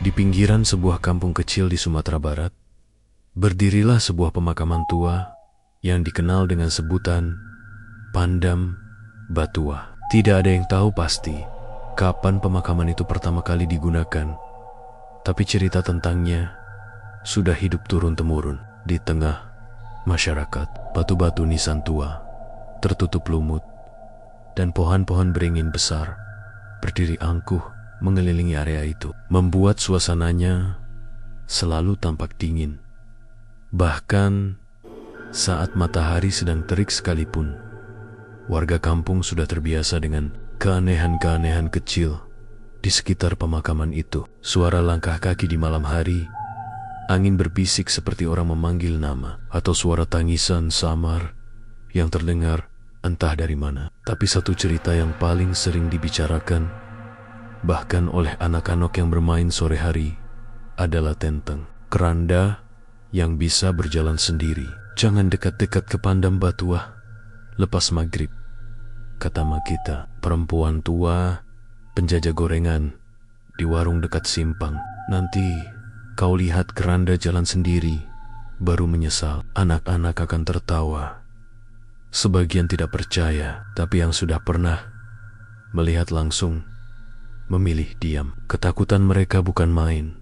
Di pinggiran sebuah kampung kecil di Sumatera Barat, berdirilah sebuah pemakaman tua yang dikenal dengan sebutan Pandam Batua. Tidak ada yang tahu pasti kapan pemakaman itu pertama kali digunakan, tapi cerita tentangnya sudah hidup turun-temurun di tengah masyarakat. Batu-batu nisan tua, tertutup lumut, dan pohon-pohon beringin besar berdiri angkuh mengelilingi area itu, membuat suasananya selalu tampak dingin. Bahkan saat matahari sedang terik sekalipun, warga kampung sudah terbiasa dengan keanehan-keanehan kecil di sekitar pemakaman itu. Suara langkah kaki di malam hari, angin berbisik seperti orang memanggil nama, atau suara tangisan samar yang terdengar entah dari mana. Tapi satu cerita yang paling sering dibicarakan, bahkan oleh anak-anak yang bermain sore hari, adalah tentang keranda yang bisa berjalan sendiri. Jangan dekat-dekat ke Pandam Batua lepas maghrib, kata mak kita, perempuan tua, penjajah gorengan di warung dekat simpang. Nanti kau lihat keranda jalan sendiri, baru menyesal. Anak-anak akan tertawa. Sebagian tidak percaya, tapi yang sudah pernah melihat langsung memilih diam. Ketakutan mereka bukan main.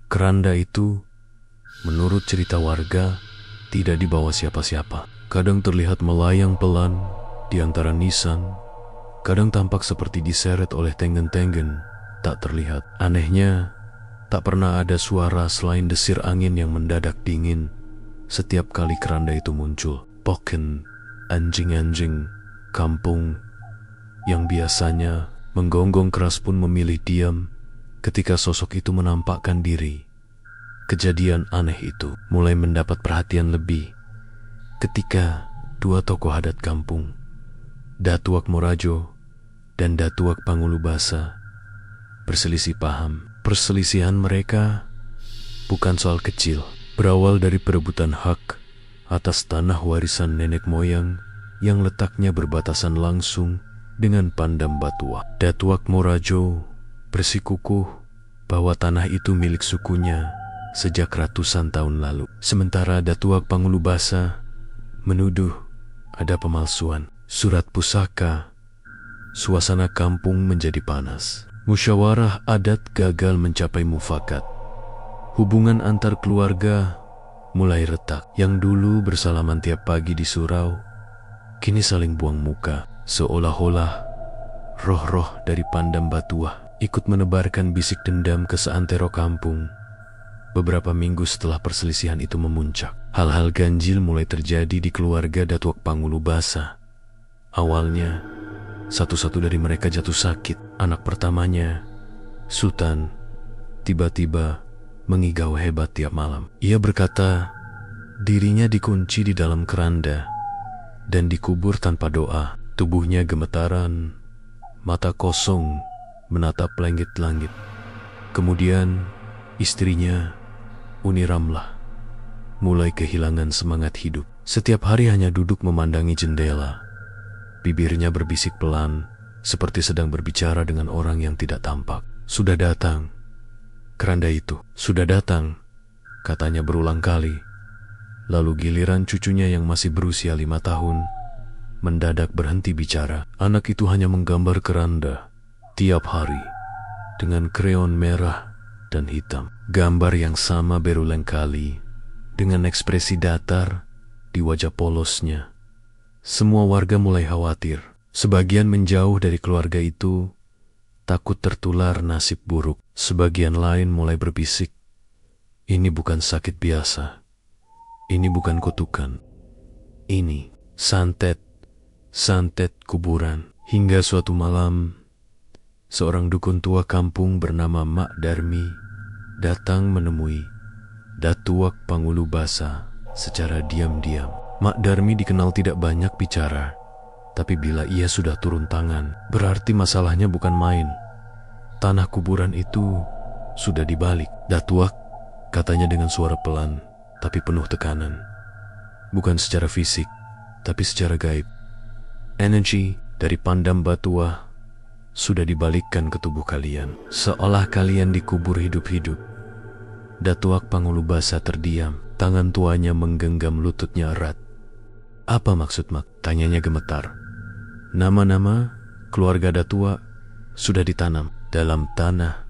Keranda itu, menurut cerita warga, tidak dibawa siapa-siapa. Kadang terlihat melayang pelan di antara nisan, kadang tampak seperti diseret oleh tenggen-tenggen tak terlihat. Anehnya, tak pernah ada suara selain desir angin yang mendadak dingin setiap kali keranda itu muncul. Poken, anjing-anjing kampung yang biasanya menggonggong keras pun memilih diam ketika sosok itu menampakkan diri. Kejadian aneh itu mulai mendapat perhatian lebih ketika dua tokoh adat kampung, Datuak Morajo dan Datuak Pangulubasa, berselisih paham. Perselisihan mereka bukan soal kecil, berawal dari perebutan hak atas tanah warisan nenek moyang yang letaknya berbatasan langsung dengan Pandam Batua. Datuak Morajo bersikukuh bahwa tanah itu milik sukunya sejak ratusan tahun lalu. Sementara Datuak Pangulubasa menuduh ada pemalsuan surat pusaka. Suasana kampung menjadi panas. Musyawarah adat gagal mencapai mufakat. Hubungan antar keluarga mulai retak. Yang dulu bersalaman tiap pagi di surau, kini saling buang muka. Seolah-olah roh-roh dari Pandam Batua ikut menebarkan bisik dendam ke seantero kampung. Beberapa minggu setelah perselisihan itu memuncak, hal-hal ganjil mulai terjadi di keluarga Datuak Pangulubasa. Awalnya, satu-satu dari mereka jatuh sakit. Anak pertamanya, Sutan, tiba-tiba mengigau hebat tiap malam. Ia berkata dirinya dikunci di dalam keranda dan dikubur tanpa doa. Tubuhnya gemetaran, mata kosong menatap langit-langit. Kemudian istrinya, Uni Ramlah, mulai kehilangan semangat hidup. Setiap hari hanya duduk memandangi jendela. Bibirnya berbisik pelan, seperti sedang berbicara dengan orang yang tidak tampak. Sudah datang. Keranda itu sudah datang, katanya berulang kali. Lalu giliran cucunya yang masih berusia 5 tahun mendadak berhenti bicara. Anak itu hanya menggambar keranda tiap hari dengan kreon merah dan hitam. Gambar yang sama berulang kali dengan ekspresi datar di wajah polosnya. Semua warga mulai khawatir. Sebagian menjauh dari keluarga itu, takut tertular nasib buruk. Sebagian lain mulai berbisik, ini bukan sakit biasa, ini bukan kutukan, ini santet kuburan. Hingga suatu malam, seorang dukun tua kampung bernama Mak Darmi datang menemui Datuak Pangulubasa secara diam-diam. Mak Darmi dikenal tidak banyak bicara, tapi bila ia sudah turun tangan, berarti masalahnya bukan main. Tanah kuburan itu sudah dibalik. Datuak, katanya dengan suara pelan tapi penuh tekanan. Bukan secara fisik, tapi secara gaib. Energi dari Pandam Batua sudah dibalikkan ke tubuh kalian, seolah kalian dikubur hidup-hidup. Datuak Pangulubasa terdiam, tangan tuanya menggenggam lututnya erat. Apa maksud Mak? Tanyanya gemetar. Nama-nama keluarga Datua sudah ditanam dalam tanah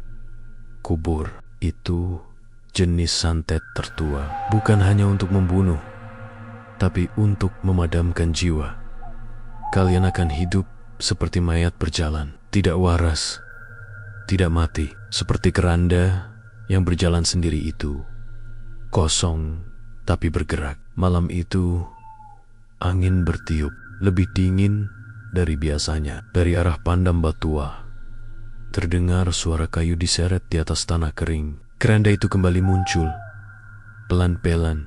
kubur. Itu jenis santet tertua, bukan hanya untuk membunuh, tapi untuk memadamkan jiwa. Kalian akan hidup seperti mayat berjalan, tidak waras, tidak mati, seperti keranda yang berjalan sendiri itu, kosong tapi bergerak. Malam itu, angin bertiup lebih dingin dari biasanya. Dari arah Pandam Batua, terdengar suara kayu diseret di atas tanah kering. Keranda itu kembali muncul, pelan-pelan,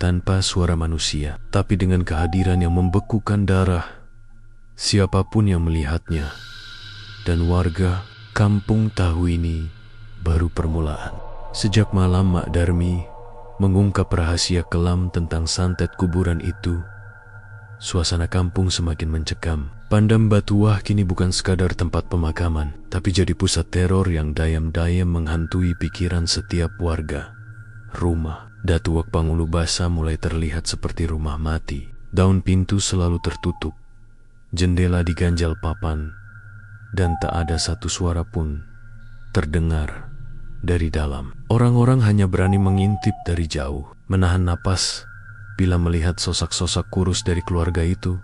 tanpa suara manusia, tapi dengan kehadiran yang membekukan darah siapapun yang melihatnya. Dan warga kampung tahu ini baru permulaan. Sejak malam Mak Darmi mengungkap rahasia kelam tentang santet kuburan itu, suasana kampung semakin mencekam. Pandam Batuah kini bukan sekadar tempat pemakaman, tapi jadi pusat teror yang dayam-dayam menghantui pikiran setiap warga. Rumah Datuak Pangulubasa mulai terlihat seperti rumah mati. Daun pintu selalu tertutup, jendela diganjal papan, dan tak ada satu suara pun terdengar dari dalam. Orang-orang hanya berani mengintip dari jauh, menahan napas bila melihat sosok-sosok kurus dari keluarga itu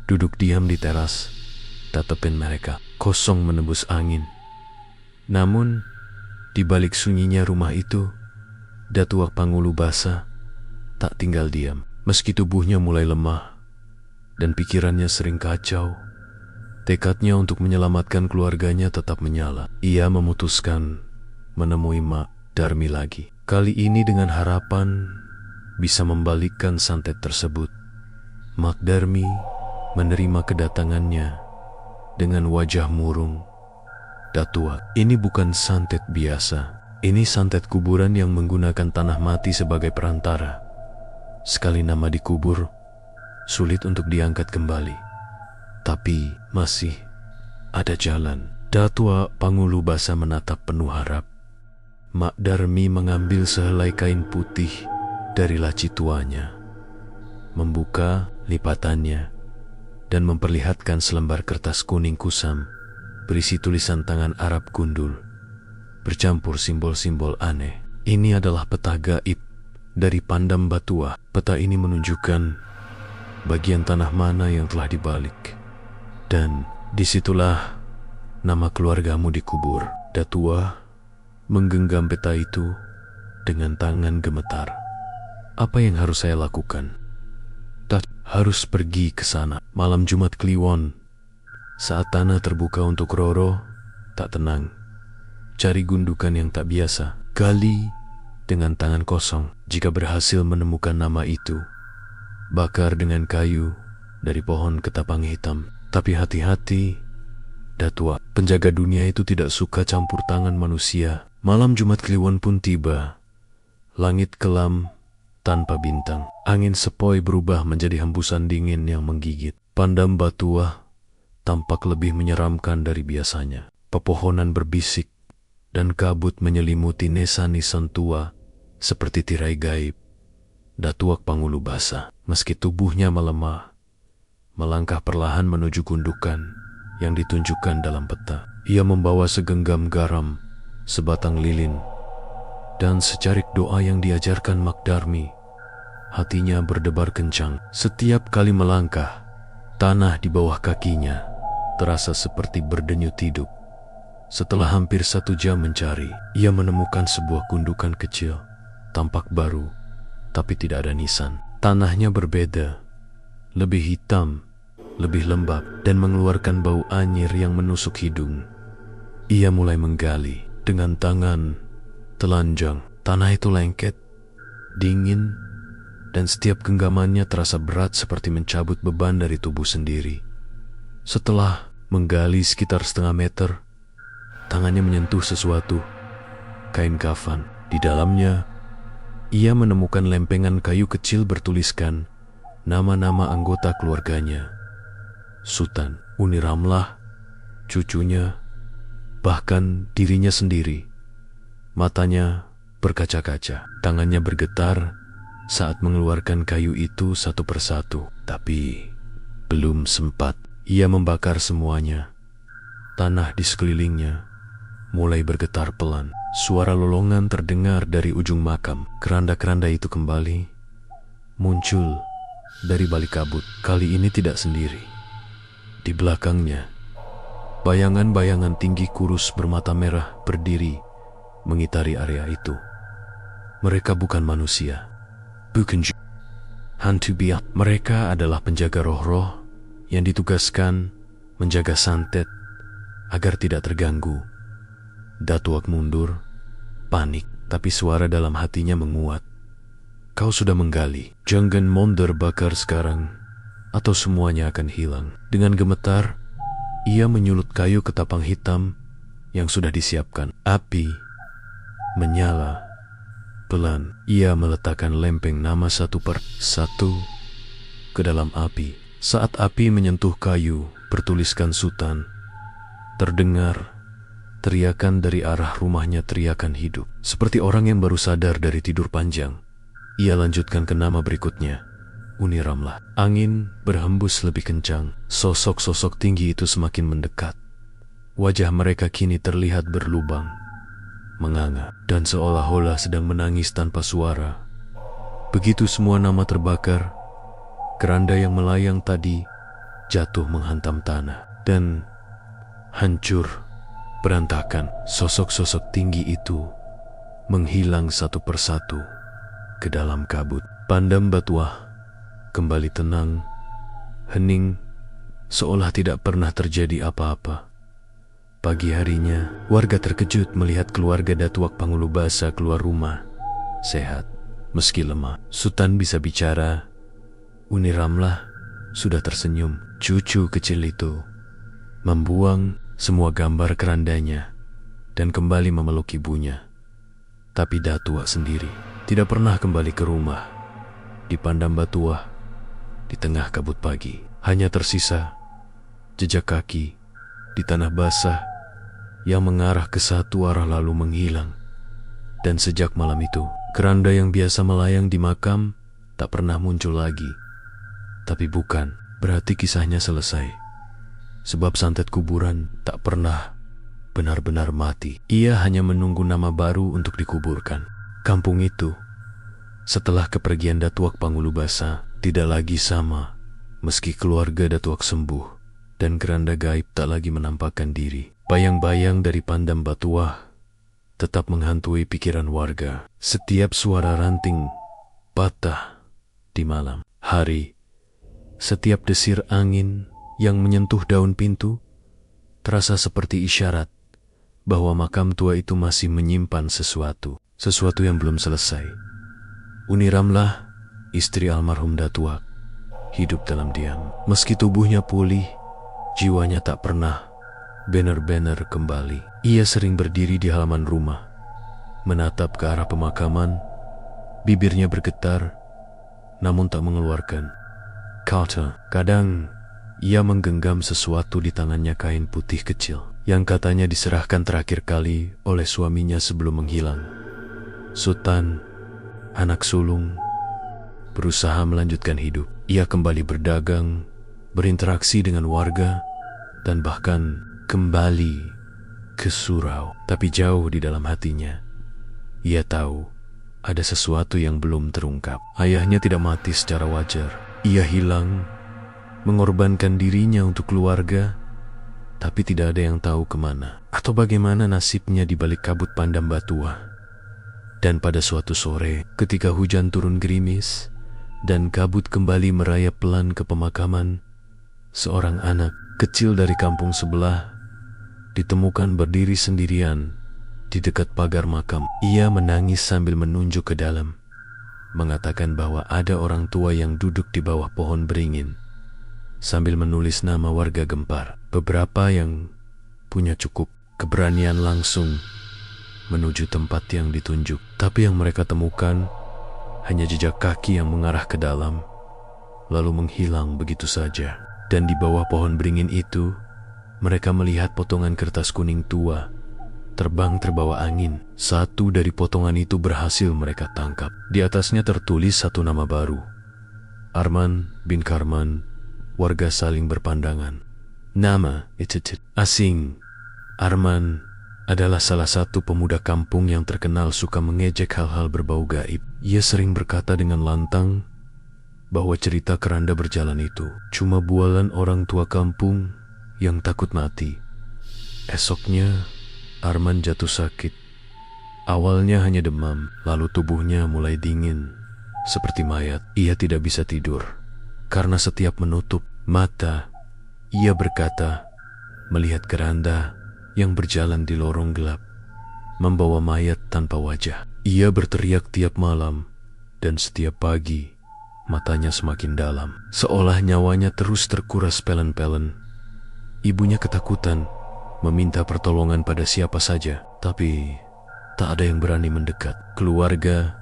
duduk diam di teras. Tatapin mereka kosong menembus angin. Namun, di balik sunyinya rumah itu, Datuak Pangulubasa tak tinggal diam. Meski tubuhnya mulai lemah dan pikirannya sering kacau, tekadnya untuk menyelamatkan keluarganya tetap menyala. Ia memutuskan menemui Mak Darmi lagi. Kali ini dengan harapan bisa membalikkan santet tersebut. Mak Darmi menerima kedatangannya dengan wajah murung. Datuak, ini bukan santet biasa. Ini santet kuburan yang menggunakan tanah mati sebagai perantara. Sekali nama dikubur, sulit untuk diangkat kembali. Tapi masih ada jalan. Datua Pangulubasa menatap penuh harap. Mak Darmi mengambil sehelai kain putih dari laci tuanya, membuka lipatannya, dan memperlihatkan selembar kertas kuning kusam berisi tulisan tangan Arab gundul, bercampur simbol-simbol aneh. Ini adalah peta gaib dari Pandam Batua. Peta ini menunjukkan bagian tanah mana yang telah dibalik, dan disitulah nama keluargamu dikubur. Datua menggenggam peta itu dengan tangan gemetar. Apa yang harus saya lakukan? Tak harus pergi ke sana. Malam Jumat Kliwon, saat tanah terbuka untuk Roro, tak tenang. Cari gundukan yang tak biasa, gali dengan tangan kosong. Jika berhasil menemukan nama itu, bakar dengan kayu dari pohon ketapang hitam. Tapi hati-hati, Datua, penjaga dunia itu tidak suka campur tangan manusia. Malam Jumat Kliwon pun tiba. Langit kelam tanpa bintang. Angin sepoi berubah menjadi hembusan dingin yang menggigit. Pandam Batua tampak lebih menyeramkan dari biasanya. Pepohonan berbisik dan kabut menyelimuti nisan-nisan tua seperti tirai gaib. Datuak Pangulubasa, meski tubuhnya melemah, melangkah perlahan menuju gundukan yang ditunjukkan dalam peta. Ia membawa segenggam garam, sebatang lilin, dan secarik doa yang diajarkan Mak Darmi. Hatinya berdebar kencang. Setiap kali melangkah, tanah di bawah kakinya terasa seperti berdenyut hidup. Setelah hampir 1 jam mencari, ia menemukan sebuah gundukan kecil, tampak baru, tapi tidak ada nisan. Tanahnya berbeda, lebih hitam, lebih lembab, dan mengeluarkan bau anyir yang menusuk hidung. Ia mulai menggali dengan tangan telanjang. Tanah itu lengket, dingin, dan setiap genggamannya terasa berat seperti mencabut beban dari tubuh sendiri. Setelah menggali sekitar setengah meter, tangannya menyentuh sesuatu, kain kafan. Di dalamnya, ia menemukan lempengan kayu kecil bertuliskan nama-nama anggota keluarganya. Sutan, Uni Ramlah, cucunya, bahkan dirinya sendiri. Matanya berkaca-kaca, tangannya bergetar saat mengeluarkan kayu itu satu persatu. Tapi belum sempat ia membakar semuanya, tanah di sekelilingnya mulai bergetar pelan. Suara lolongan terdengar dari ujung makam. Keranda-keranda itu kembali muncul dari balik kabut. Kali ini tidak sendiri. Di belakangnya, bayangan-bayangan tinggi kurus bermata merah berdiri mengitari area itu. Mereka bukan manusia, bukan hantu biak. Mereka adalah penjaga roh-roh yang ditugaskan menjaga santet agar tidak terganggu. Datuak mundur, panik, tapi suara dalam hatinya menguat. Kau sudah menggali, jangan mundur bakar sekarang, atau semuanya akan hilang. Dengan gemetar, ia menyulut kayu ke tapang hitam yang sudah disiapkan. Api menyala. Pelan, ia meletakkan lempeng nama satu per satu ke dalam api. Saat api menyentuh kayu bertuliskan Sultan, terdengar teriakan dari arah rumahnya, teriakan hidup. Seperti orang yang baru sadar dari tidur panjang, ia lanjutkan ke nama berikutnya, Uni Ramlah. Angin berhembus lebih kencang. Sosok-sosok tinggi itu semakin mendekat. Wajah mereka kini terlihat berlubang, menganga, dan seolah-olah sedang menangis tanpa suara. Begitu semua nama terbakar, keranda yang melayang tadi jatuh menghantam tanah dan hancur berantakan. Sosok-sosok tinggi itu menghilang satu persatu ke dalam kabut. Pandam Batuah kembali tenang, hening, seolah tidak pernah terjadi apa-apa. Pagi harinya, warga terkejut melihat keluarga Datuak Pangulubasa keluar rumah, sehat, meski lemah. Sultan bisa bicara, Uni Ramlah sudah tersenyum. Cucu kecil itu membuang semua gambar kerandanya dan kembali memeluk ibunya. Tapi Datuak sendiri tidak pernah kembali ke rumah. Di Pandam Batuah, di tengah kabut pagi, hanya tersisa jejak kaki di tanah basah yang mengarah ke satu arah lalu menghilang. Dan sejak malam itu, keranda yang biasa melayang di makam tak pernah muncul lagi. Tapi bukan berarti kisahnya selesai. Sebab santet kuburan tak pernah benar-benar mati. Ia hanya menunggu nama baru untuk dikuburkan. Kampung itu, setelah kepergian Datuak Pangulubasa, tidak lagi sama. Meski keluarga Datuak sembuh dan keranda gaib tak lagi menampakkan diri, bayang-bayang dari Pandam Batuah tetap menghantui pikiran warga. Setiap suara ranting patah di malam hari, setiap desir angin yang menyentuh daun pintu terasa seperti isyarat bahwa makam tua itu masih menyimpan sesuatu yang belum selesai. Uni Ramlah, istri almarhum Datuak, hidup dalam diam. Meski tubuhnya pulih, jiwanya tak pernah benar-benar kembali. Ia sering berdiri di halaman rumah, menatap ke arah pemakaman, bibirnya bergetar, namun tak mengeluarkan kata. Kadang ia menggenggam sesuatu di tangannya, kain putih kecil yang katanya diserahkan terakhir kali oleh suaminya sebelum menghilang. Sultan, anak sulung, berusaha melanjutkan hidup. Ia kembali berdagang, berinteraksi dengan warga, dan bahkan kembali ke surau. Tapi jauh di dalam hatinya, ia tahu ada sesuatu yang belum terungkap. Ayahnya tidak mati secara wajar. Ia hilang, mengorbankan dirinya untuk keluarga, tapi tidak ada yang tahu kemana atau bagaimana nasibnya di balik kabut Pandam Batuah. Dan pada suatu sore, ketika hujan turun gerimis dan kabut kembali merayap pelan ke pemakaman, seorang anak kecil dari kampung sebelah ditemukan berdiri sendirian di dekat pagar makam. Ia menangis sambil menunjuk ke dalam, mengatakan bahwa ada orang tua yang duduk di bawah pohon beringin sambil menulis nama warga Gempar. Beberapa yang punya cukup keberanian langsung menuju tempat yang ditunjuk, tapi yang mereka temukan hanya jejak kaki yang mengarah ke dalam, lalu menghilang begitu saja. Dan di bawah pohon beringin itu, Mereka melihat potongan kertas kuning tua terbang terbawa angin. Satu dari potongan itu berhasil mereka tangkap. Di atasnya tertulis satu nama baru, Arman bin Karman. Warga saling berpandangan. Nama itu asing. Arman adalah salah satu pemuda kampung yang terkenal suka mengejek hal-hal berbau gaib. Ia sering berkata dengan lantang bahwa cerita keranda berjalan itu cuma bualan orang tua kampung yang takut mati. Esoknya Arman jatuh sakit. Awalnya hanya demam, lalu tubuhnya mulai dingin seperti mayat. Ia tidak bisa tidur karena setiap menutup mata, ia berkata melihat keranda yang berjalan di lorong gelap, membawa mayat tanpa wajah. Ia berteriak tiap malam, dan setiap pagi matanya semakin dalam, seolah nyawanya terus terkuras pelen-pelen. Ibunya ketakutan, meminta pertolongan pada siapa saja, tapi tak ada yang berani mendekat. Keluarga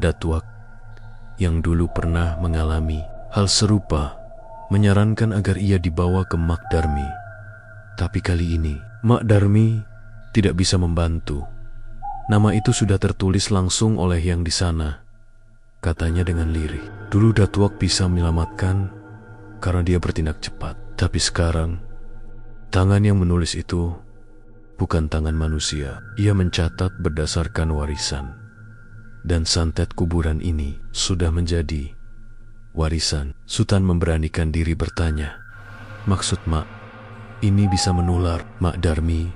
Datuak yang dulu pernah mengalami hal serupa menyarankan agar ia dibawa ke Mak Darmi. Tapi kali ini Mak Darmi tidak bisa membantu. Nama itu sudah tertulis langsung oleh yang di sana. Katanya dengan lirih, dulu Datuak bisa menyelamatkan karena dia bertindak cepat. Tapi sekarang tangan yang menulis itu bukan tangan manusia. Ia mencatat berdasarkan warisan. Dan santet kuburan ini sudah menjadi warisan. Sultan memberanikan diri bertanya, "Maksud Mak, ini bisa menular?" Mak Darmi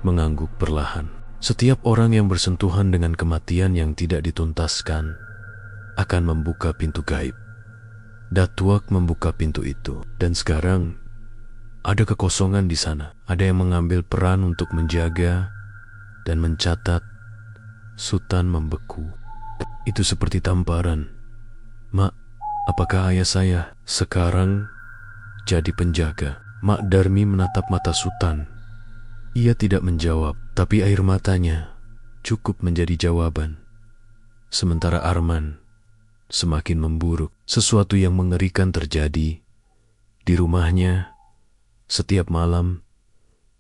mengangguk perlahan. Setiap orang yang bersentuhan dengan kematian yang tidak dituntaskan akan membuka pintu gaib. Datuak membuka pintu itu, dan sekarang ada kekosongan di sana. Ada yang mengambil peran untuk menjaga dan mencatat. Sultan membeku. Itu seperti tamparan. "Mak, apakah ayah saya sekarang jadi penjaga?" Mak Darmi menatap mata Sultan. Ia tidak menjawab, tapi air matanya cukup menjadi jawaban. Sementara Arman semakin memburuk. Sesuatu yang mengerikan terjadi di rumahnya. Setiap malam,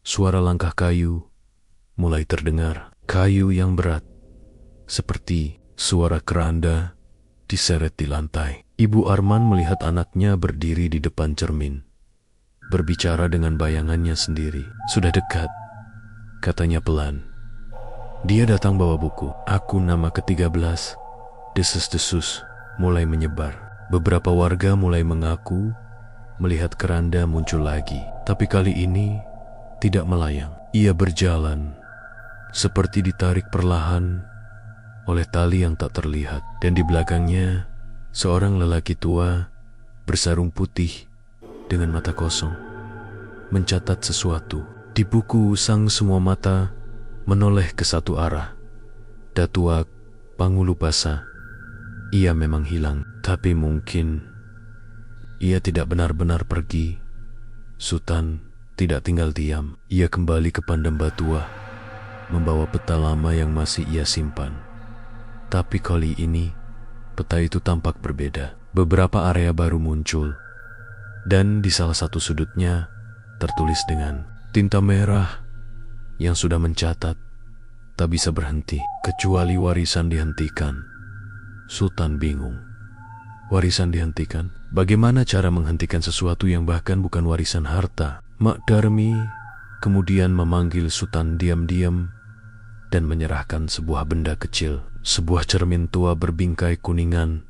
suara langkah kayu mulai terdengar. Kayu yang berat, seperti suara keranda diseret di lantai. Ibu Arman melihat anaknya berdiri di depan cermin, berbicara dengan bayangannya sendiri. "Sudah dekat," katanya pelan. Dia datang bawa buku. Aku nama ke-13. Desas-desus mulai menyebar. Beberapa warga mulai mengaku melihat keranda muncul lagi. Tapi kali ini tidak melayang. Ia berjalan seperti ditarik perlahan oleh tali yang tak terlihat. Dan di belakangnya seorang lelaki tua bersarung putih dengan mata kosong mencatat sesuatu. Di buku sang semua mata menoleh ke satu arah. Datuak Pangulupasa. Ia memang hilang, tapi mungkin ia tidak benar-benar pergi. Sultan tidak tinggal diam. Ia kembali ke Pandam Batua, membawa peta lama yang masih ia simpan. Tapi kali ini peta itu tampak berbeda. Beberapa area baru muncul, dan di salah satu sudutnya tertulis dengan tinta merah yang sudah mencatat, "Tak bisa berhenti kecuali warisan dihentikan." Sultan bingung. Warisan dihentikan? Bagaimana cara menghentikan sesuatu yang bahkan bukan warisan harta? Mak Darmi kemudian memanggil Sultan diam-diam dan menyerahkan sebuah benda kecil. Sebuah cermin tua berbingkai kuningan.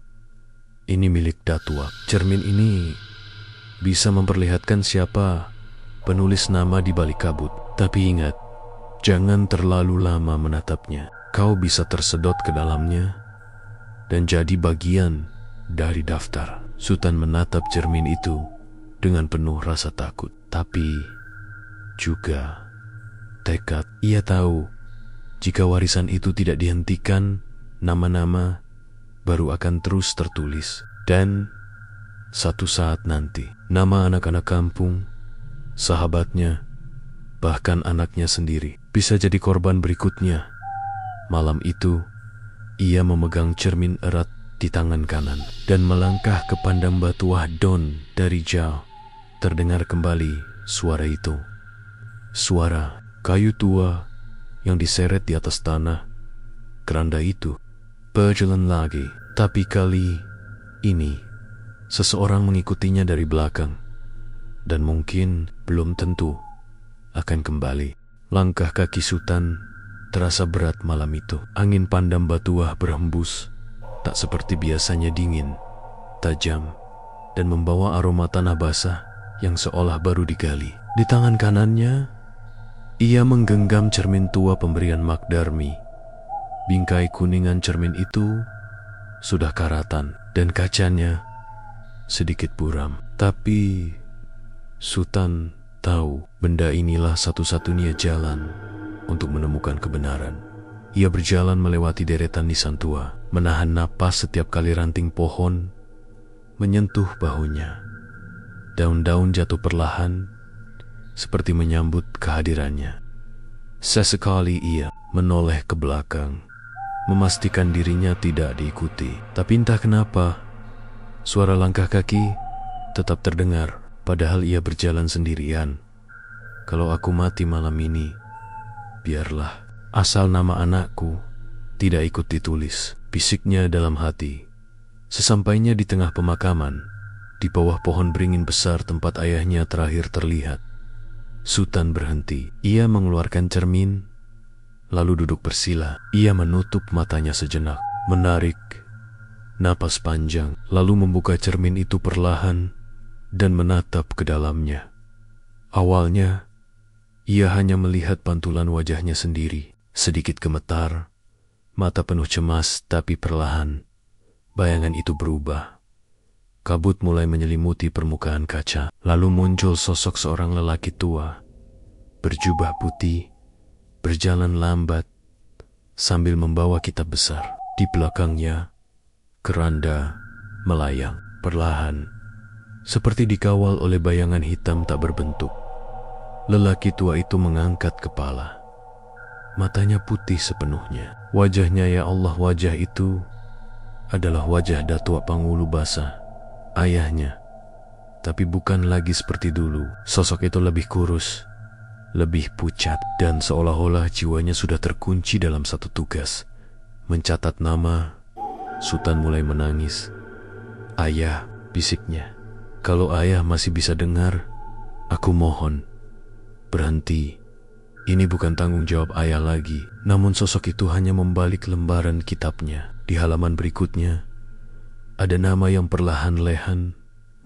Ini milik Datuak. Cermin ini bisa memperlihatkan siapa penulis nama di balik kabut. Tapi ingat, jangan terlalu lama menatapnya. Kau bisa tersedot ke dalamnya dan jadi bagian dari daftar. Sultan menatap cermin itu dengan penuh rasa takut, tapi juga tekad. Ia tahu jika warisan itu tidak dihentikan, nama-nama baru akan terus tertulis. Dan satu saat nanti, nama anak-anak kampung, sahabatnya, bahkan anaknya sendiri bisa jadi korban berikutnya. Malam itu, ia memegang cermin erat di tangan kanan dan melangkah ke Pandam Batuah Don. Dari jauh terdengar kembali suara itu. Suara kayu tua yang diseret di atas tanah. Keranda itu berjalan lagi, tapi kali ini seseorang mengikutinya dari belakang, dan mungkin belum tentu akan kembali. Langkah kaki Sultan terasa berat malam itu. Angin pandam Batuah berhembus, tak seperti biasanya dingin, tajam, dan membawa aroma tanah basah yang seolah baru digali. Di tangan kanannya, ia menggenggam cermin tua pemberian Mak Darmi. Bingkai kuningan cermin itu sudah karatan dan kacanya sedikit buram. Tapi Sultan tahu benda inilah satu-satunya jalan untuk menemukan kebenaran. Ia berjalan melewati deretan nisan tua, menahan napas setiap kali ranting pohon menyentuh bahunya. Daun-daun jatuh perlahan, seperti menyambut kehadirannya. Sesekali ia menoleh ke belakang, memastikan dirinya tidak diikuti. Tapi entah kenapa, suara langkah kaki tetap terdengar, padahal ia berjalan sendirian. Kalau aku mati malam ini, biarlah. Asal nama anakku tidak ikut ditulis, bisiknya dalam hati. Sesampainya di tengah pemakaman, di bawah pohon beringin besar tempat ayahnya terakhir terlihat, Sultan berhenti. Ia mengeluarkan cermin, lalu duduk bersila. Ia menutup matanya sejenak, menarik napas panjang, lalu membuka cermin itu perlahan dan menatap ke dalamnya. Awalnya, ia hanya melihat pantulan wajahnya sendiri, sedikit gemetar, mata penuh cemas, tapi perlahan bayangan itu berubah. Kabut mulai menyelimuti permukaan kaca, lalu muncul sosok seorang lelaki tua, berjubah putih, berjalan lambat, sambil membawa kitab besar. Di belakangnya, keranda melayang, perlahan, seperti dikawal oleh bayangan hitam tak berbentuk. Lelaki tua itu mengangkat kepala. Matanya putih sepenuhnya. Wajahnya, ya Allah, wajah itu adalah wajah Datuk Pangulu Basa, ayahnya. Tapi bukan lagi seperti dulu. Sosok itu lebih kurus, lebih pucat, dan seolah-olah jiwanya sudah terkunci dalam satu tugas, mencatat nama. Sultan mulai menangis. "Ayah," bisiknya. "Kalau ayah masih bisa dengar, aku mohon, berhenti. Ini bukan tanggung jawab ayah lagi." Namun sosok itu hanya membalik lembaran kitabnya. Di halaman berikutnya, ada nama yang perlahan-lahan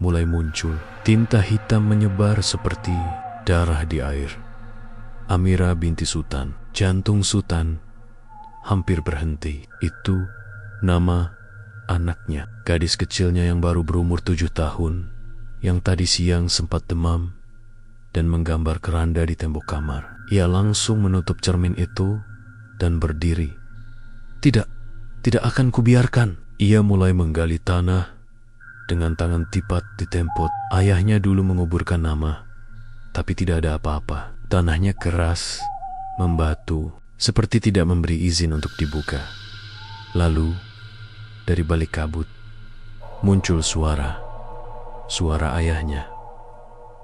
mulai muncul. Tinta hitam menyebar seperti darah di air. Amira binti Sultan. Jantung Sultan hampir berhenti. Itu nama anaknya, gadis kecilnya yang baru berumur 7 tahun, yang tadi siang sempat demam dan menggambar keranda di tembok kamar. Ia langsung menutup cermin itu dan berdiri. Tidak akan kubiarkan." Ia mulai menggali tanah dengan tangan tipat ditempot. Ayahnya dulu menguburkan nama, tapi tidak ada apa-apa. Tanahnya keras, membatu, seperti tidak memberi izin untuk dibuka. Lalu, dari balik kabut, muncul suara ayahnya.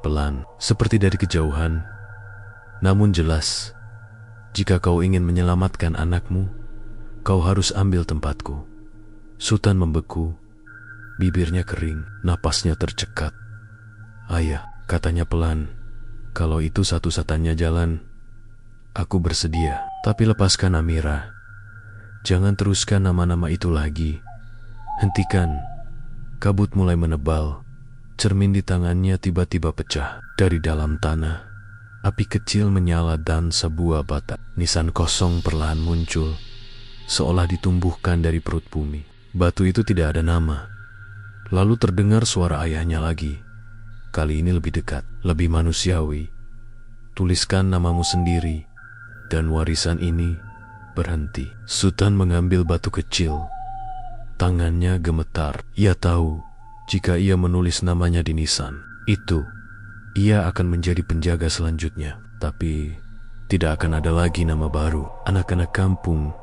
Pelan, seperti dari kejauhan, namun jelas. "Jika kau ingin menyelamatkan anakmu, kau harus ambil tempatku." Sultan membeku, bibirnya kering, napasnya tercekat. "Ayah," katanya pelan, "kalau itu satu-satunya jalan, aku bersedia. Tapi lepaskan Amira. Jangan teruskan nama-nama itu lagi. Hentikan." Kabut mulai menebal. Cermin di tangannya tiba-tiba pecah. Dari dalam tanah, api kecil menyala dan sebuah bata nisan kosong perlahan muncul, seolah ditumbuhkan dari perut bumi. Batu itu tidak ada nama. Lalu terdengar suara ayahnya lagi. Kali ini lebih dekat, lebih manusiawi. "Tuliskan namamu sendiri, dan warisan ini berhenti." Sultan mengambil batu kecil. Tangannya gemetar. Ia tahu, jika ia menulis namanya di nisan itu, ia akan menjadi penjaga selanjutnya. Tapi tidak akan ada lagi nama baru. Anak-anak kampung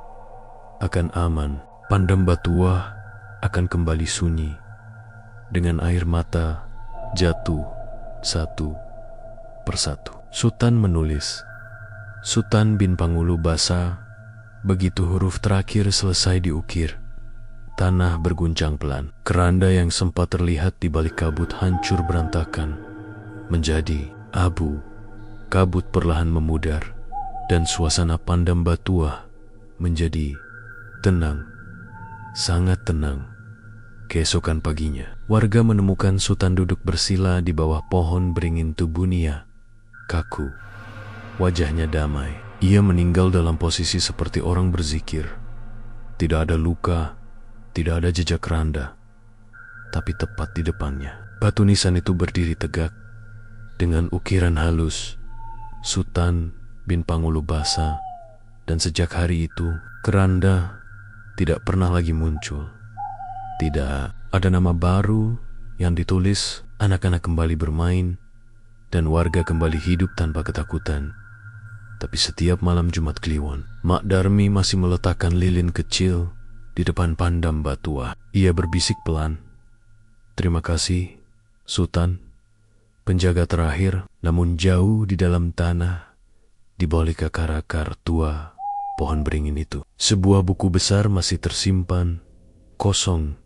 akan aman. Pandam Batuah akan kembali sunyi, dengan air mata jatuh satu persatu. Sutan menulis. Sutan bin Pangulu Basa. Begitu huruf terakhir selesai diukir, tanah berguncang pelan. Keranda yang sempat terlihat di balik kabut hancur berantakan, menjadi abu. Kabut perlahan memudar, dan suasana Pandam Batua menjadi tenang, sangat tenang. Keesokan paginya, warga menemukan Sutan duduk bersila di bawah pohon beringin Tubunia, kaku. Wajahnya damai. Ia meninggal dalam posisi seperti orang berzikir. Tidak ada luka, tidak ada jejak keranda, tapi tepat di depannya, batu nisan itu berdiri tegak dengan ukiran halus, Sutan bin Pangulu Basa. Dan sejak hari itu, keranda tidak pernah lagi muncul. Tidak ada nama baru yang ditulis. Anak-anak kembali bermain, dan warga kembali hidup tanpa ketakutan. Tapi setiap malam Jumat Kliwon, Mak Darmi masih meletakkan lilin kecil di depan Pandam Batua. Ia berbisik pelan, "Terima kasih, Sutan, penjaga terakhir." Namun jauh di dalam tanah, di balik akar-akar tua pohon beringin itu, sebuah buku besar masih tersimpan, kosong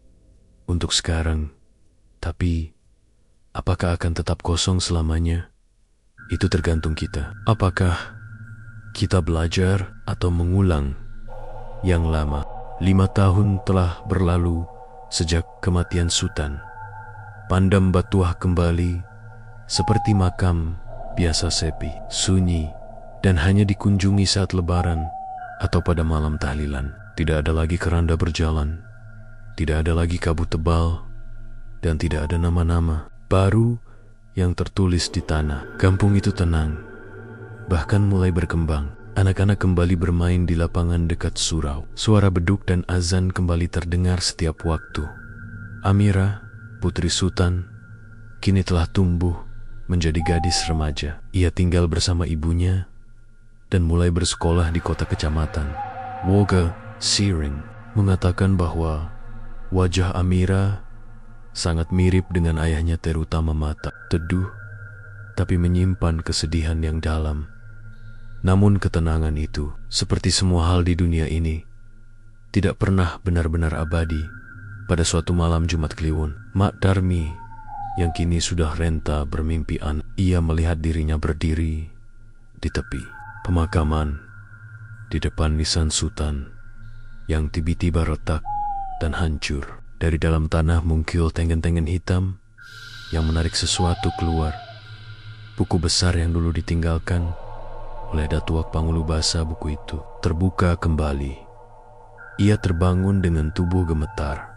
untuk sekarang. Tapi apakah akan tetap kosong selamanya? Itu tergantung kita. Apakah kita belajar atau mengulang yang lama? 5 tahun telah berlalu sejak kematian Sutan. Pandam Batuah kembali seperti makam biasa sepi, sunyi, dan hanya dikunjungi saat lebaran atau pada malam tahlilan. Tidak ada lagi keranda berjalan, tidak ada lagi kabut tebal, dan tidak ada nama-nama baru yang tertulis di tanah. Kampung itu tenang, bahkan mulai berkembang. Anak-anak kembali bermain di lapangan dekat surau. Suara beduk dan azan kembali terdengar setiap waktu. Amira, putri Sutan, kini telah tumbuh menjadi gadis remaja. Ia tinggal bersama ibunya dan mulai bersekolah di kota kecamatan. Woga Siring mengatakan bahwa wajah Amira sangat mirip dengan ayahnya terutama mata teduh, tapi menyimpan kesedihan yang dalam. Namun ketenangan itu, seperti semua hal di dunia ini, tidak pernah benar-benar abadi. Pada suatu malam Jumat Kliwon, Mak Darmi yang kini sudah renta bermimpi anak. Ia melihat dirinya berdiri di tepi pemakaman, di depan nisan Sutan yang tiba-tiba retak dan hancur. Dari dalam tanah mungkil tengen-tengen hitam yang menarik sesuatu keluar. Buku besar yang dulu ditinggalkan oleh Datuak Pangulu Basa, buku itu terbuka kembali. Ia terbangun dengan tubuh gemetar.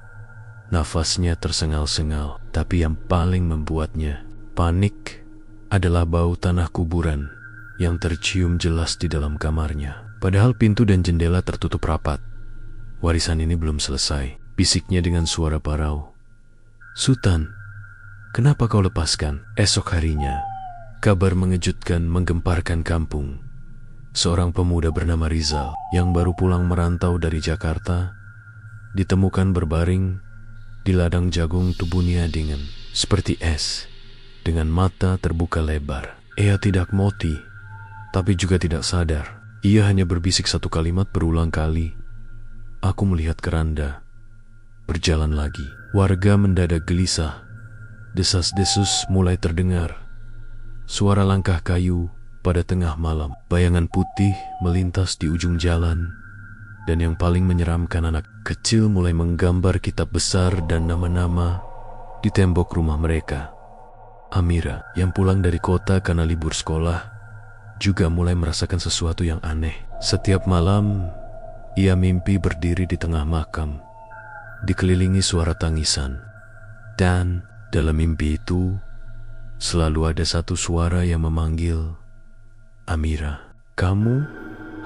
Nafasnya tersengal-sengal, tapi yang paling membuatnya panik adalah bau tanah kuburan yang tercium jelas di dalam kamarnya. Padahal pintu dan jendela tertutup rapat. Warisan ini belum selesai, bisiknya dengan suara parau. "Sutan, kenapa kau lepaskan?" Esok harinya, kabar mengejutkan menggemparkan kampung. Seorang pemuda bernama Rizal yang baru pulang merantau dari Jakarta ditemukan berbaring di ladang jagung tubuhnya dingin seperti es, dengan mata terbuka lebar. Ia tidak moti, tapi juga tidak sadar. Ia hanya berbisik satu kalimat berulang kali, "Aku melihat keranda berjalan lagi." Warga mendadak gelisah. Desas-desus mulai terdengar. Suara langkah kayu pada tengah malam. Bayangan putih melintas di ujung jalan. Dan yang paling menyeramkan, anak kecil mulai menggambar kitab besar dan nama-nama di tembok rumah mereka. Amira yang pulang dari kota karena libur sekolah juga mulai merasakan sesuatu yang aneh. Setiap malam ia mimpi berdiri di tengah makam, dikelilingi suara tangisan. Dan dalam mimpi itu selalu ada satu suara yang memanggil, "Amira, kamu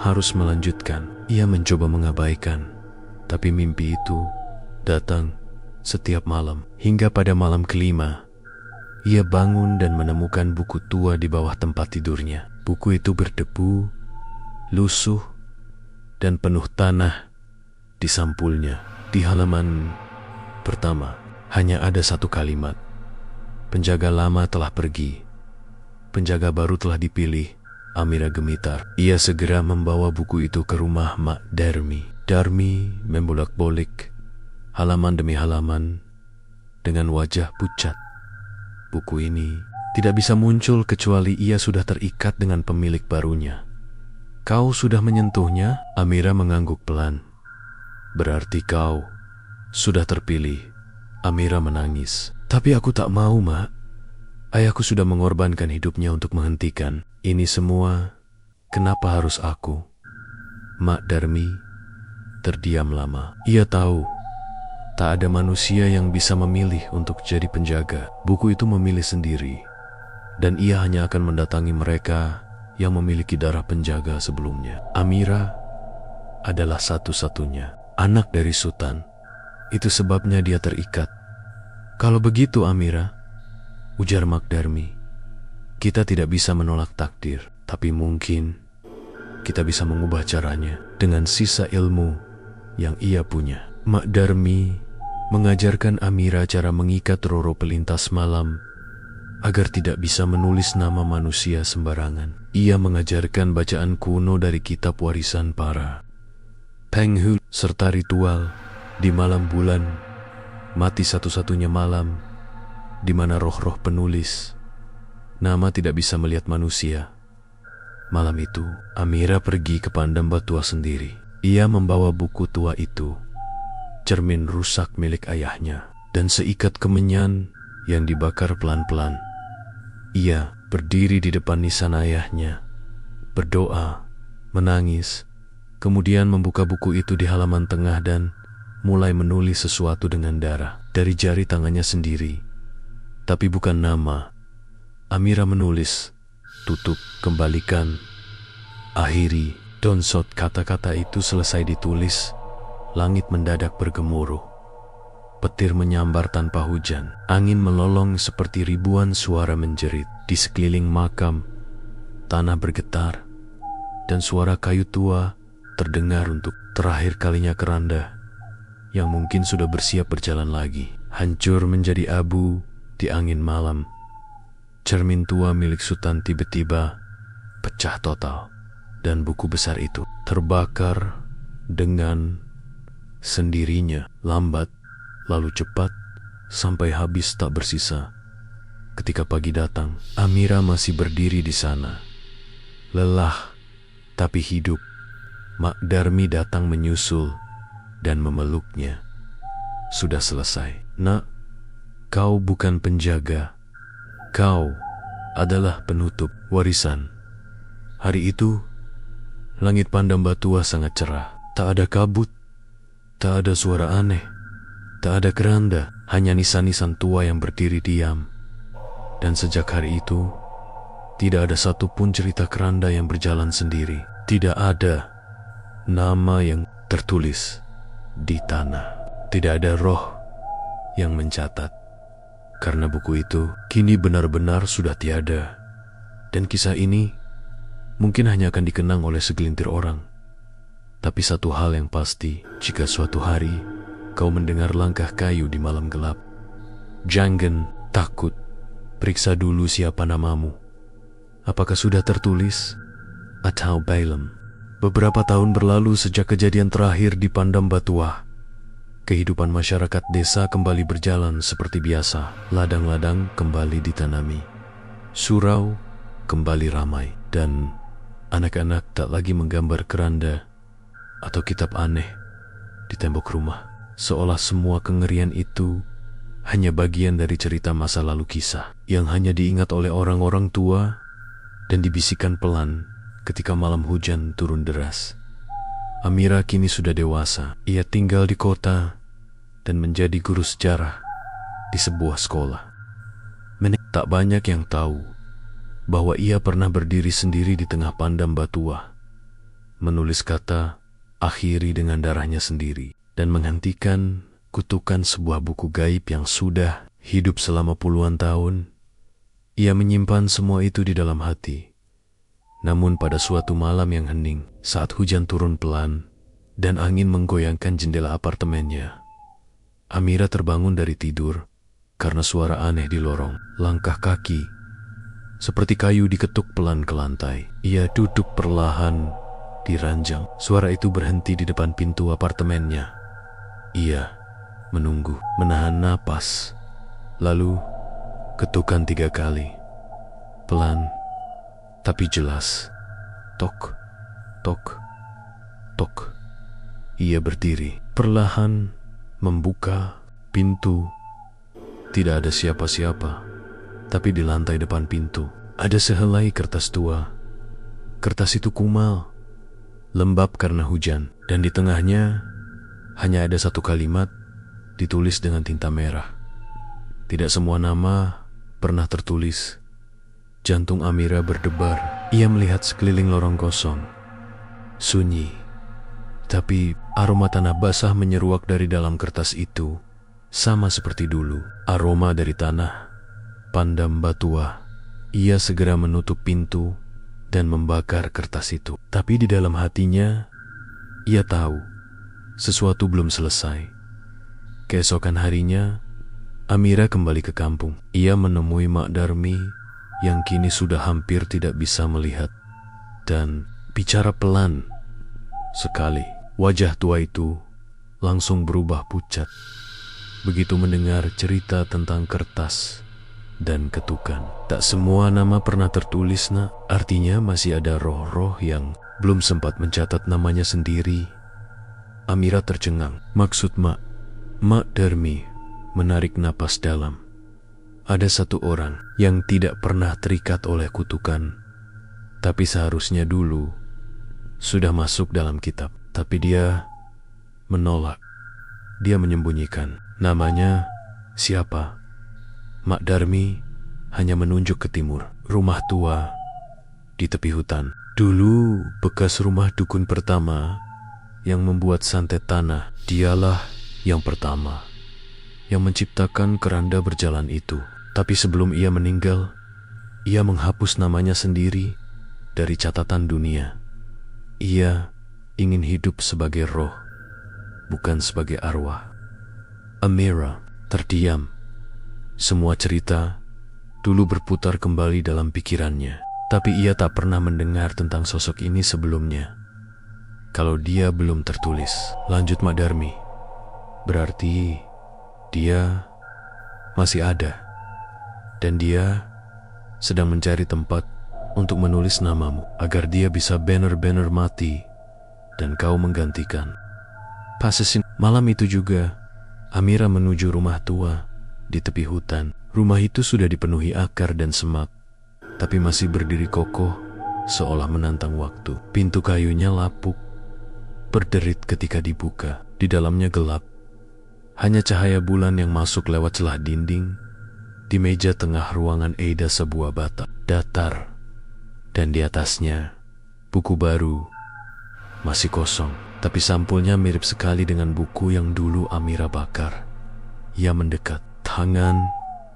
harus melanjutkan." Ia mencoba mengabaikan, tapi mimpi itu datang setiap malam. Hingga pada malam kelima, ia bangun dan menemukan buku tua di bawah tempat tidurnya. Buku itu berdebu, lusuh, dan penuh tanah di sampulnya. Di halaman pertama hanya ada satu kalimat, "Penjaga lama telah pergi. penjaga baru telah dipilih, Amira gemitar. Ia segera membawa buku itu ke rumah Mak Darmi. Darmi membolak-balik halaman demi halaman dengan wajah pucat. Buku ini tidak bisa muncul kecuali ia sudah terikat dengan pemilik barunya. Kau sudah menyentuhnya? Amira mengangguk pelan. Berarti kau sudah terpilih. Amira menangis. Tapi aku tak mau, Mak. Ayahku sudah mengorbankan hidupnya untuk menghentikan ini semua. Kenapa harus aku? Mak Darmi terdiam lama. Ia tahu tak ada manusia yang bisa memilih untuk jadi penjaga. Buku itu memilih sendiri, dan ia hanya akan mendatangi mereka yang memiliki darah penjaga sebelumnya. Amira adalah satu-satunya anak dari Sultan. Itu sebabnya dia terikat. Kalau begitu, Amira, ujar Mak Darmi, kita tidak bisa menolak takdir, tapi mungkin kita bisa mengubah caranya dengan sisa ilmu yang ia punya. Mak Darmi mengajarkan Amira cara mengikat roro pelintas malam agar tidak bisa menulis nama manusia sembarangan. Ia mengajarkan bacaan kuno dari kitab warisan para Penghulu serta ritual di malam bulan mati, satu-satunya malam di mana roh-roh penulis nama tidak bisa melihat manusia. Malam itu, Amira pergi ke Pandam Batua sendiri. Ia membawa buku tua itu, cermin rusak milik ayahnya, dan seikat kemenyan yang dibakar pelan-pelan. Ia berdiri di depan nisan ayahnya, berdoa, menangis, kemudian membuka buku itu di halaman tengah dan mulai menulis sesuatu dengan darah dari jari tangannya sendiri. Tapi bukan nama. Amira menulis, tutup, kembalikan, akhiri. Donsot. Kata-kata itu selesai ditulis, langit mendadak bergemuruh. Petir menyambar tanpa hujan. Angin melolong seperti ribuan suara menjerit. Di sekeliling makam, tanah bergetar, dan suara kayu tua terdengar untuk terakhir kalinya. Keranda yang mungkin sudah bersiap berjalan lagi, hancur menjadi abu di angin malam. Cermin tua milik Sultan tiba-tiba pecah total, dan buku besar itu terbakar dengan sendirinya, lambat lalu cepat sampai habis tak bersisa. Ketika pagi datang, Amira masih berdiri di sana, lelah tapi hidup. Mak Darmi datang menyusul dan memeluknya. Sudah selesai. Nak, kau bukan penjaga. Kau adalah penutup warisan. Hari itu, langit Pandam Batua sangat cerah. Tak ada kabut, tak ada suara aneh, tak ada keranda, hanya nisan-nisan tua yang berdiri diam. Dan sejak hari itu, tidak ada satupun cerita keranda yang berjalan sendiri. Tidak ada nama yang tertulis di tanah. Tidak ada roh yang mencatat. Karena buku itu kini benar-benar sudah tiada. Dan kisah ini mungkin hanya akan dikenang oleh segelintir orang. Tapi satu hal yang pasti, jika suatu hari kau mendengar langkah kayu di malam gelap, jangan takut. Periksa dulu siapa namamu. Apakah sudah tertulis atau belum? Beberapa tahun berlalu sejak kejadian terakhir di Pandam Batua. Kehidupan masyarakat desa kembali berjalan seperti biasa. Ladang-ladang kembali ditanami, surau kembali ramai, dan anak-anak tak lagi menggambar keranda atau kitab aneh di tembok rumah. Seolah semua kengerian itu hanya bagian dari cerita masa lalu, kisah yang hanya diingat oleh orang-orang tua dan dibisikkan pelan ketika malam hujan turun deras. Amira kini sudah dewasa. Ia tinggal di kota dan menjadi guru sejarah di sebuah sekolah. Tak banyak yang tahu bahwa ia pernah berdiri sendiri di tengah Pandam Batua, menulis kata akhiri dengan darahnya sendiri, dan menghentikan kutukan sebuah buku gaib yang sudah hidup selama puluhan tahun. Ia menyimpan semua itu di dalam hati. Namun pada suatu malam yang hening, saat hujan turun pelan dan angin menggoyangkan jendela apartemennya, Amira terbangun dari tidur karena suara aneh di lorong. Langkah kaki seperti kayu diketuk pelan ke lantai. Ia duduk perlahan di ranjang. Suara itu berhenti di depan pintu apartemennya. Ia menunggu, menahan napas. Lalu ketukan 3 kali. Pelan, tapi jelas. Tok, tok, tok. Ia berdiri, perlahan membuka pintu. Tidak ada siapa-siapa, tapi di lantai depan pintu ada sehelai kertas tua. Kertas itu kumal, lembab karena hujan, dan di tengahnya hanya ada 1 kalimat ditulis dengan tinta merah. Tidak semua nama pernah tertulis. Jantung Amira berdebar. Ia melihat sekeliling lorong kosong, sunyi, tapi aroma tanah basah menyeruak dari dalam kertas itu. Sama seperti dulu, aroma dari tanah, pandam batua. Ia segera menutup pintu dan membakar kertas itu. Tapi di dalam hatinya, ia tahu sesuatu belum selesai. Keesokan harinya, Amira kembali ke kampung. Ia menemui Mak Darmi yang kini sudah hampir tidak bisa melihat dan bicara pelan sekali. Wajah tua itu langsung berubah pucat begitu mendengar cerita tentang kertas dan ketukan. Tak semua nama pernah tertulis, nak. Artinya masih ada roh-roh yang belum sempat mencatat namanya sendiri. Amira tercengang. Maksud Mak Darmi menarik napas dalam. Ada 1 orang yang tidak pernah terikat oleh kutukan, tapi seharusnya dulu sudah masuk dalam kitab. Tapi dia menolak. Dia menyembunyikan. Namanya siapa? Mak Darmi hanya menunjuk ke timur. Rumah tua di tepi hutan. Dulu bekas rumah dukun pertama yang membuat santet tanah. Dialah yang pertama yang menciptakan keranda berjalan itu. Tapi sebelum ia meninggal, ia menghapus namanya sendiri dari catatan dunia. Ia ingin hidup sebagai roh, bukan sebagai arwah. Amira terdiam. Semua cerita dulu berputar kembali dalam pikirannya, tapi ia tak pernah mendengar tentang sosok ini sebelumnya. Kalau dia belum tertulis, lanjut Mak Darmi, berarti dia masih ada. Dan dia sedang mencari tempat untuk menulis namamu agar dia bisa benar-benar mati dan kau menggantikan. Pasesin. Malam itu juga Amira menuju rumah tua di tepi hutan. Rumah itu sudah dipenuhi akar dan semak, tapi masih berdiri kokoh seolah menantang waktu. Pintu kayunya lapuk, berderit ketika dibuka. Di dalamnya gelap. Hanya cahaya bulan yang masuk lewat celah dinding. Di meja tengah ruangan Eida sebuah bata datar, dan di atasnya buku baru masih kosong, tapi sampulnya mirip sekali dengan buku yang dulu Amira bakar. Ia mendekat, tangan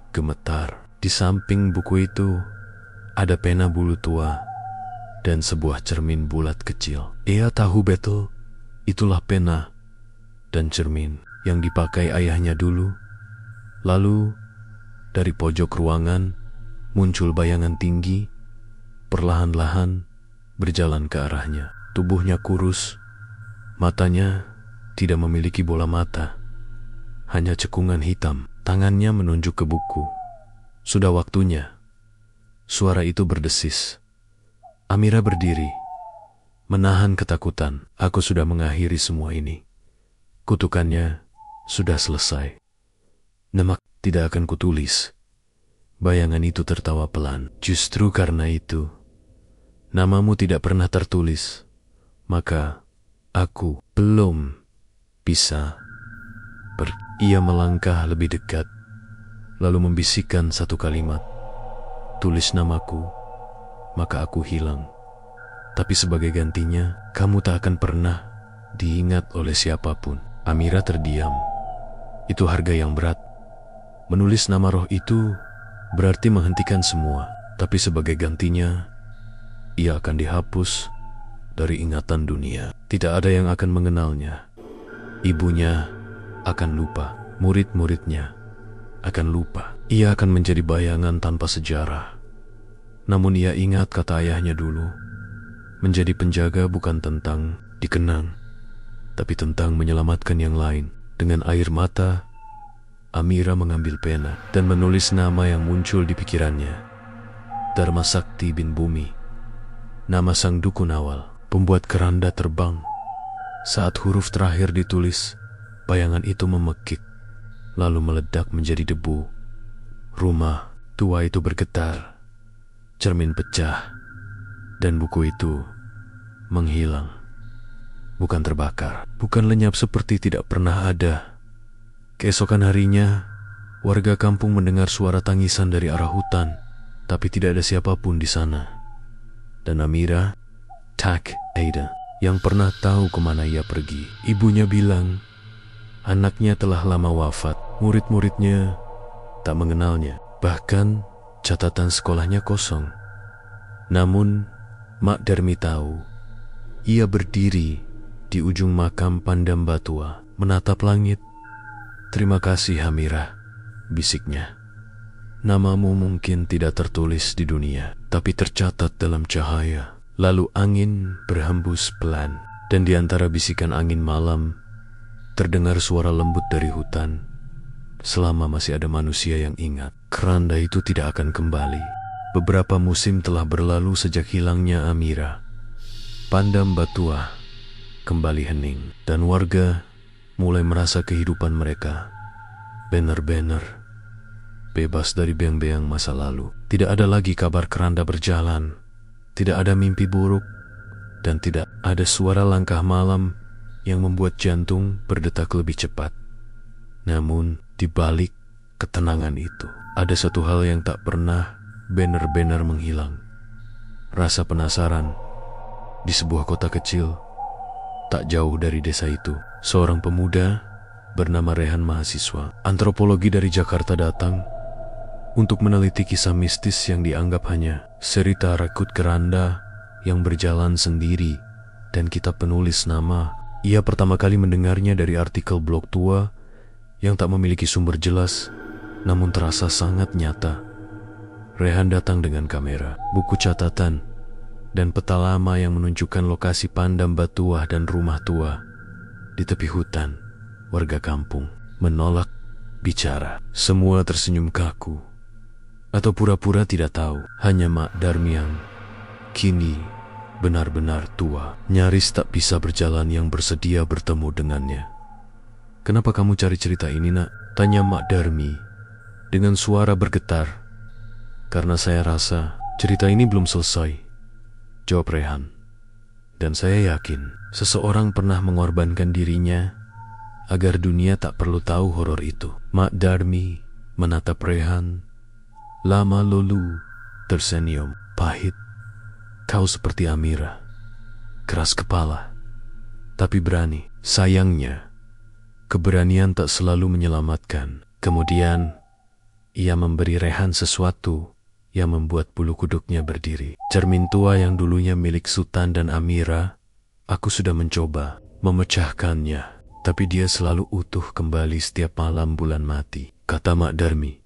gemetar. Di samping buku itu ada pena bulu tua dan sebuah cermin bulat kecil. Ia tahu betul itulah pena dan cermin yang dipakai ayahnya dulu. Lalu dari pojok ruangan muncul bayangan tinggi, perlahan-lahan berjalan ke arahnya. Tubuhnya kurus, matanya tidak memiliki bola mata, hanya cekungan hitam. Tangannya menunjuk ke buku. Sudah waktunya. Suara itu berdesis. Amira berdiri, menahan ketakutan. Aku sudah mengakhiri semua ini. Kutukannya sudah selesai. Nama tidak akan kutulis. Bayangan itu tertawa pelan. Justru karena itu, namamu tidak pernah tertulis. Maka aku belum bisa Ia melangkah lebih dekat, lalu membisikkan 1 kalimat. Tulis namaku, maka aku hilang. Tapi sebagai gantinya, kamu tak akan pernah diingat oleh siapapun. Amira terdiam. Itu harga yang berat. Menulis nama roh itu berarti menghentikan semua. Tapi sebagai gantinya, ia akan dihapus dari ingatan dunia. Tidak ada yang akan mengenalnya. Ibunya akan lupa, murid-muridnya akan lupa. Ia akan menjadi bayangan tanpa sejarah. Namun ia ingat kata ayahnya dulu, menjadi penjaga bukan tentang dikenang, tapi tentang menyelamatkan yang lain. Dengan air mata, Amira mengambil pena dan menulis nama yang muncul di pikirannya. Dharma Sakti bin Bumi, nama sang dukun awal, pembuat keranda terbang. Saat huruf terakhir ditulis, bayangan itu memekik, lalu meledak menjadi debu. Rumah tua itu bergetar, cermin pecah, dan buku itu menghilang. Bukan terbakar, bukan lenyap seperti tidak pernah ada. Keesokan harinya, warga kampung mendengar suara tangisan dari arah hutan, tapi tidak ada siapapun di sana. Dan Amira, Tak Ada, yang pernah tahu kemana ia pergi. Ibunya bilang, anaknya telah lama wafat, murid-muridnya tak mengenalnya, bahkan catatan sekolahnya kosong. Namun, Mak Darmi tahu, ia berdiri di ujung makam Pandam Batua, menatap langit. "Terima kasih Amira," bisiknya. "Namamu mungkin tidak tertulis di dunia, tapi tercatat dalam cahaya." Lalu angin berhembus pelan, dan di antara bisikan angin malam, terdengar suara lembut dari hutan. Selama masih ada manusia yang ingat, keranda itu tidak akan kembali. Beberapa musim telah berlalu sejak hilangnya Amira. Pandam Batua kembali hening, dan warga mulai merasa kehidupan mereka benar-benar bebas dari beang-beang masa lalu. Tidak ada lagi kabar keranda berjalan, tidak ada mimpi buruk, dan tidak ada suara langkah malam yang membuat jantung berdetak lebih cepat. Namun, di balik ketenangan itu, ada satu hal yang tak pernah benar-benar menghilang. Rasa penasaran. Di sebuah kota kecil, tak jauh dari desa itu, seorang pemuda bernama Rehan, mahasiswa antropologi dari Jakarta, datang untuk meneliti kisah mistis yang dianggap hanya cerita rakut keranda yang berjalan sendiri dan kitab penulis nama. Ia pertama kali mendengarnya dari artikel blog tua yang tak memiliki sumber jelas, namun terasa sangat nyata. Rehan datang dengan kamera, buku catatan, dan peta lama yang menunjukkan lokasi Pandam Batua dan rumah tua di tepi hutan. Warga kampung menolak bicara. Semua tersenyum kaku atau pura-pura tidak tahu. Hanya Mak Darmi yang kini benar-benar tua, nyaris tak bisa berjalan, yang bersedia bertemu dengannya. "Kenapa kamu cari cerita ini, Nak?" tanya Mak Darmi dengan suara bergetar. "Karena saya rasa cerita ini belum selesai," jawab Rehan. "Dan saya yakin seseorang pernah mengorbankan dirinya agar dunia tak perlu tahu horor itu." Mak Darmi menatap Rehan lama lalu tersenyum pahit. "Kau seperti Amira, keras kepala, tapi berani. Sayangnya, keberanian tak selalu menyelamatkan." Kemudian, ia memberi Rehan sesuatu yang membuat bulu kuduknya berdiri. Cermin tua yang dulunya milik Sultan dan Amira. "Aku sudah mencoba memecahkannya, tapi dia selalu utuh kembali setiap malam bulan mati," kata Mak Darmi.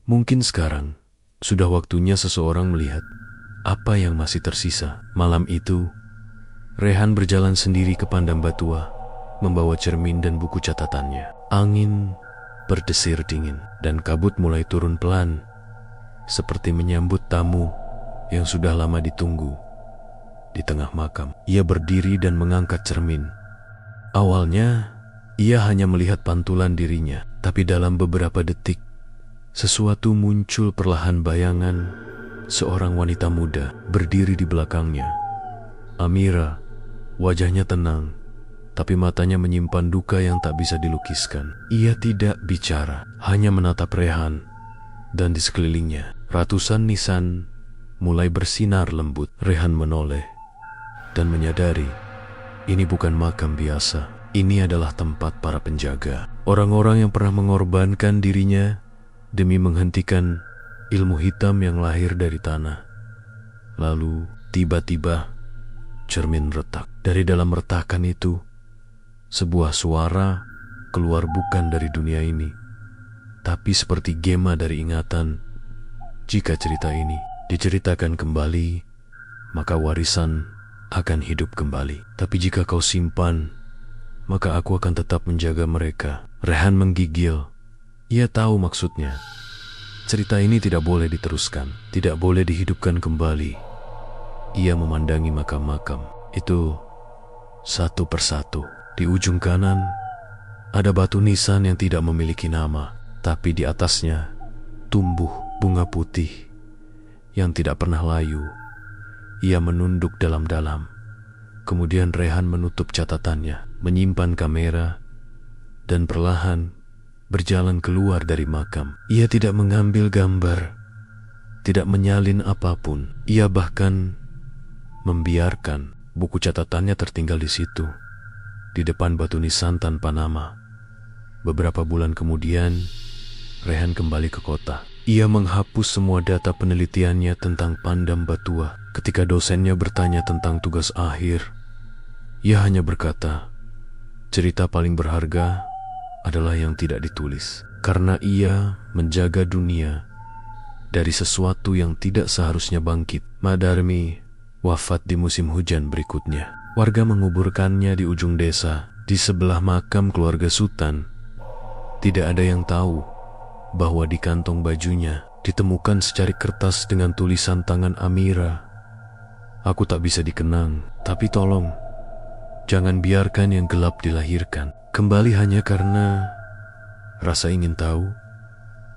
"Mungkin sekarang sudah waktunya seseorang melihat apa yang masih tersisa." Malam itu, Rehan berjalan sendiri ke Pandam Batua, membawa cermin dan buku catatannya. Angin berdesir dingin, dan kabut mulai turun pelan, seperti menyambut tamu yang sudah lama ditunggu. Di tengah makam, ia berdiri dan mengangkat cermin. Awalnya, ia hanya melihat pantulan dirinya, tapi dalam beberapa detik, sesuatu muncul perlahan. Bayangan seorang wanita muda berdiri di belakangnya. Amira, wajahnya tenang, tapi matanya menyimpan duka yang tak bisa dilukiskan. Ia tidak bicara, hanya menatap Rehan, dan di sekelilingnya, ratusan nisan mulai bersinar lembut. Rehan menoleh dan menyadari ini bukan makam biasa. Ini adalah tempat para penjaga, orang-orang yang pernah mengorbankan dirinya demi menghentikan ilmu hitam yang lahir dari tanah. Lalu tiba-tiba cermin retak. Dari dalam retakan itu, sebuah suara keluar, bukan dari dunia ini, tapi seperti gema dari ingatan. Jika cerita ini diceritakan kembali, maka warisan akan hidup kembali. Tapi jika kau simpan, maka aku akan tetap menjaga mereka. Rehan menggigil. Ia tahu maksudnya. Cerita ini tidak boleh diteruskan, tidak boleh dihidupkan kembali. Ia memandangi makam-makam itu satu persatu. Di ujung kanan ada batu nisan yang tidak memiliki nama, tapi di atasnya tumbuh bunga putih yang tidak pernah layu. Ia menunduk dalam-dalam. Kemudian Rehan menutup catatannya, menyimpan kamera, dan perlahan berjalan keluar dari makam. Ia tidak mengambil gambar, tidak menyalin apapun. Ia bahkan membiarkan buku catatannya tertinggal di situ, di depan batu nisan tanpa nama. Beberapa bulan kemudian, Rehan kembali ke kota. Ia menghapus semua data penelitiannya tentang Pandam Batua. Ketika dosennya bertanya tentang tugas akhir, ia hanya berkata, cerita paling berharga adalah yang tidak ditulis. Karena ia menjaga dunia dari sesuatu yang tidak seharusnya bangkit. Madarmi wafat di musim hujan berikutnya. Warga menguburkannya di ujung desa, di sebelah makam keluarga Sultan. Tidak ada yang tahu bahwa di kantong bajunya ditemukan secari kertas dengan tulisan tangan Amira. Aku tak bisa dikenang, tapi tolong, jangan biarkan yang gelap dilahirkan. Kembali hanya karena rasa ingin tahu,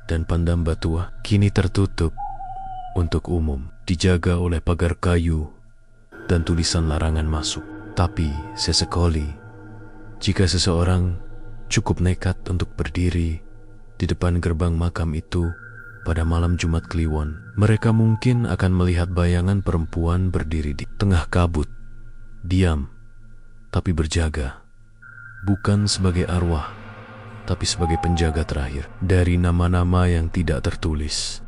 dan Pandam Batua kini tertutup untuk umum, dijaga oleh pagar kayu dan tulisan larangan masuk. Tapi sesekali, jika seseorang cukup nekat untuk berdiri di depan gerbang makam itu pada malam Jumat Kliwon, mereka mungkin akan melihat bayangan perempuan berdiri di tengah kabut, diam tapi berjaga, bukan sebagai arwah, tapi sebagai penjaga terakhir dari nama-nama yang tidak tertulis.